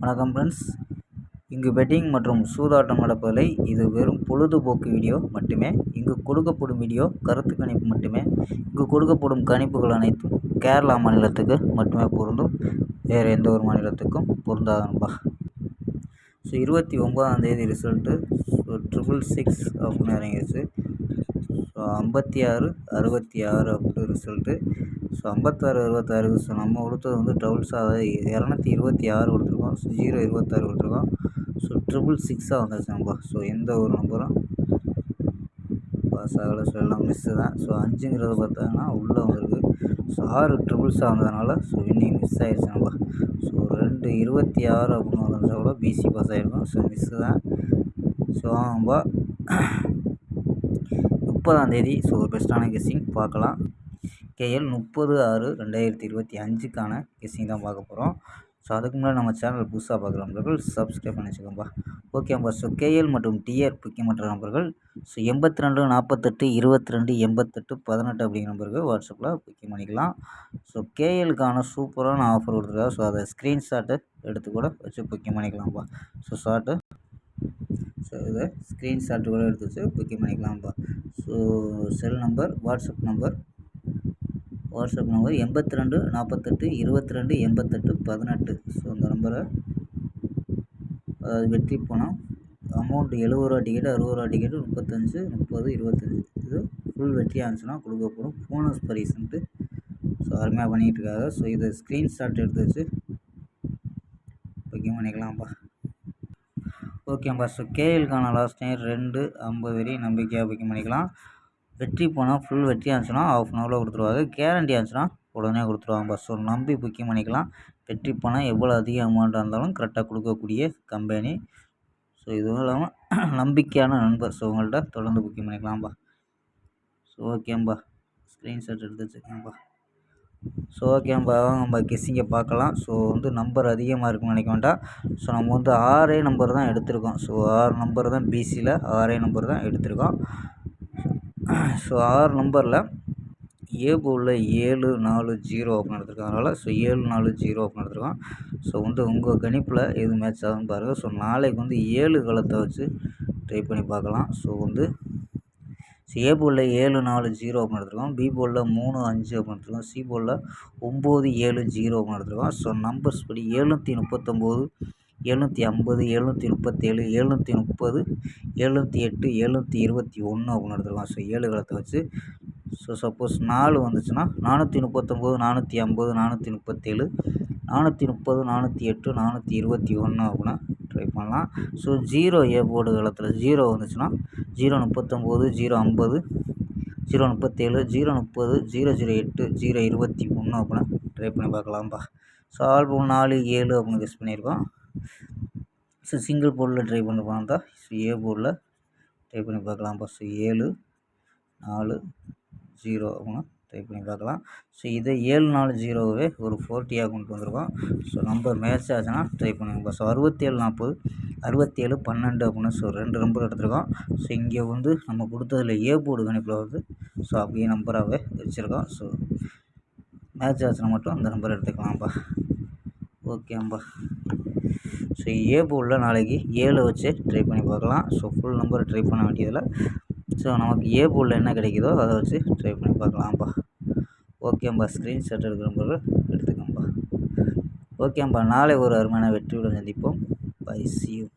வணக்கம் ஃப்ரெண்ட்ஸ். இங்கு பெட்டிங் மற்றும் சூதாட்டம் நடப்பதில்லை. இது வெறும் பொழுதுபோக்கு வீடியோ மட்டுமே. இங்கு கொடுக்கப்படும் வீடியோ கருத்து கணிப்பு மட்டுமே. இங்கு கொடுக்கப்படும் கணிப்புகள் அனைத்தும் கேரளா மாநிலத்துக்கு மட்டுமே பொருந்தும். வேறு எந்த ஒரு மாநிலத்துக்கும் பொருந்தாதன்பா. ஸோ 29ஆம் ரிசல்ட்டு. ஸோ 666 அப்படின்னு இறங்கிடுச்சு. ஸோ 56 66 அப்படின்னு ரிசல்ட்டு. ஸோ 56 66. ஸோ நம்ம கொடுத்தது வந்து டபுள்ஸ், அதாவது 226 கொடுத்துருக்கோம். ஸோ 026 கொடுத்துருக்கோம். ஸோ 666 வந்துருச்சுப்பா. ஸோ எந்த ஒரு நம்பரும் பாஸ் ஆகலை. ஸோ எல்லாம் மிஸ்ஸு தான். ஸோ 5ங்கிறது பார்த்தாங்கன்னா உள்ளே வந்திருக்கு. ஸோ 6 ட்ரிபிள்ஸாக வந்ததுனால ஸோ வின்னிங் மிஸ் ஆகிடுச்சு நம்ம. ஸோ 226 அப்படின்னு வந்தால் கூட பிசி பாஸ் ஆகிருக்கும். ஸோ மிஸ்ஸு தான். ஸோ ஆமாம்பா. 30ஆம் ஸோ ஒரு பெஸ்ட்டான கெஸ்ஸிங் பார்க்கலாம். கேஎல் 30/6/2025க்கான கெஸ்ஸிங் தான் பார்க்க போகிறோம். ஸோ அதுக்கு முன்னாடி நம்ம சேனல் புதுசாக பார்க்குற நண்பர்கள் சப்ஸ்கிரைப் பண்ணி வச்சுக்கோம்பா. ஓகேம்பா. ஸோ கேஎல் மற்றும் டிஆர் முக்கியமற்ற நம்பர்கள். ஸோ 82 48 22 88 18 அப்படிங்கிற நம்பருக்கு வாட்ஸ்அப்பில் புக்கிங் பண்ணிக்கலாம். ஸோ கேஎலுக்கான சூப்பரான ஆஃபர் கொடுத்துருக்கா. ஸோ அதை ஸ்க்ரீன்ஷாட்டு எடுத்து கூட வச்சு புக்கிங் பண்ணிக்கலாம்ப்பா. ஸோ இதை ஸ்க்ரீன்ஷாட்டு கூட எடுத்து வச்சு புக்கிங் பண்ணிக்கலாம்ப்பா. So cell number, WhatsApp number 82 48 22 88 18. So இந்த நம்பரை, அதாவது வெற்றி போனால் அமௌண்ட்டு 70 ரூபா டிக்கெட்டு, 60 ரூபா டிக்கெட்டு, 35 30 25. இது ஃபுல் வெற்றியாக இருந்துச்சுன்னா கொடுக்கப்படும் போனஸ் பரிசுன்ட்டு. ஸோ அருமையாக பண்ணிக்கிட்டு இருக்காங்க. ஸோ இதை ஸ்க்ரீன்ஷாட் எடுத்து வச்சு புக்கிங் பண்ணிக்கலாம்ப்பா. ஓகேப்பா. ஸோ கேஎலுக்கான லாஸ்ட் டைம் 250 வரையும் நம்பிக்கையாக புக்கிங் பண்ணிக்கலாம். வெற்றி போனால் ஃபுல் வெற்றியாக இருந்துச்சுன்னா ½ அன் ஹவரில் கொடுத்துருவாங்க. கேரண்டியாக இருந்துச்சுன்னா உடனே கொடுத்துருவாங்கப்பா. ஸோ நம்பி புக்கிங் பண்ணிக்கலாம். வெற்றி போனால் எவ்வளோ அதிக அமௌண்ட்டாக இருந்தாலும் கரெக்டாக கொடுக்கக்கூடிய கம்பெனி. ஸோ இதுவும் இல்லாமல் நம்பிக்கையான நண்பர். ஸோ உங்கள்கிட்ட தொடர்ந்து புக்கிங் பண்ணிக்கலாம்ப்பா. ஸோ ஓகேம்பா. ஸ்க்ரீன்ஷாட் எடுத்து வச்சுக்கோங்கப்பா. ஸோ ஓகேம்பா. நம்ம கெஸ்ஸிங்கை பார்க்கலாம். ஸோ வந்து நம்பர் அதிகமாக இருக்குன்னு நினைக்க வேண்டாம். ஸோ நம்ம வந்து 6 நம்பர் தான் எடுத்திருக்கோம். ஸோ 6 நம்பர் தான் பிசியில் 6 நம்பர் தான் எடுத்திருக்கோம். ஸோ 6 நம்பரில் ஏ போர்டில் 740 அப்படின்னு எடுத்துருக்கனால ஸோ 740 அப்படின்னு எடுத்துருக்கோம். ஸோ வந்து உங்கள் கணிப்பில் எது மேட்ச் ஆகுதுன்னு பாருங்கள். ஸோ நாளைக்கு வந்து 7 களத்தை வச்சு ட்ரை பண்ணி பார்க்கலாம். ஸோ வந்து ஏ போர்டில் 740 அப்படின்னு எடுத்துருக்கோம். பி போர்டில் 35 அப்படின்னு எடுத்துருக்கோம். சி போர்டில் 970 அப்படின்னு எடுத்துருக்கோம். ஸோ நம்பர்ஸ் படி 739 750 737 730 708 721 அப்படின்னு எடுத்துருக்கோம். ஸோ 7 களத்தை வச்சு. ஸோ சப்போஸ் 4 வந்துச்சுன்னா 439 450 437 430 408 421 அப்படின்னா ட்ரை பண்ணலாம். ஸோ 0 ஏ போர்டு களத்தில் 0 வந்துச்சுன்னா 039 050 037 030 008 021 அப்படின்னா ட்ரை பண்ணி பார்க்கலாம்ப்பா. ஸோ ஆல்பம் 4 7 அப்படின்னு கெஸ் பண்ணியிருக்கோம். ஸோ சிங்கிள் போர்டில் ட்ரை பண்ணி பார்த்தா ஸோ ஏ போர்டில் ட்ரை பண்ணி பார்க்கலாம்ப்பா. ஸோ 7 4 0 அப்படின்னா ட்ரை பண்ணி பார்க்கலாம். ஸோ இதை 740வே ஒரு 40ஆக கொண்டு வந்திருக்கோம். ஸோ நம்பர் மேட்ச் ஆச்சுன்னா ட்ரை பண்ணுங்கப்பா. ஸோ 67 40 67 12 அப்படின்னு ஸோ 2 நம்பர் எடுத்துருக்கோம். ஸோ இங்கே வந்து நம்ம கொடுத்ததில் ஏ போர்டு கணிப்பில் வந்து ஸோ அப்படியே நம்பராகவே வச்சுருக்கோம். ஸோ மேட்ச் ஆச்சுன்னா மட்டும் அந்த நம்பர் எடுத்துக்கலாம்ப்பா. ஓகேம்பா. ஸோ ஏ போர்டில் நாளைக்கு 7 வச்சு ட்ரை பண்ணி பார்க்கலாம். ஸோ ஃபுல் நம்பர் ட்ரை பண்ண வேண்டியதில்லை. ஸோ நமக்கு ஏ போர்டில் என்ன கிடைக்குதோ அதை வச்சு ட்ரை பண்ணி பார்க்கலாம்ப்பா. ஓகேம்பா. ஸ்க்ரீன்ஷாட் எடுக்கிற நம்பர்கள் எடுத்துக்கோம்பா. ஓகேம்பா. நாளை ஒரு அருமையான வெற்றியுடன் சந்திப்போம். Bye, see you.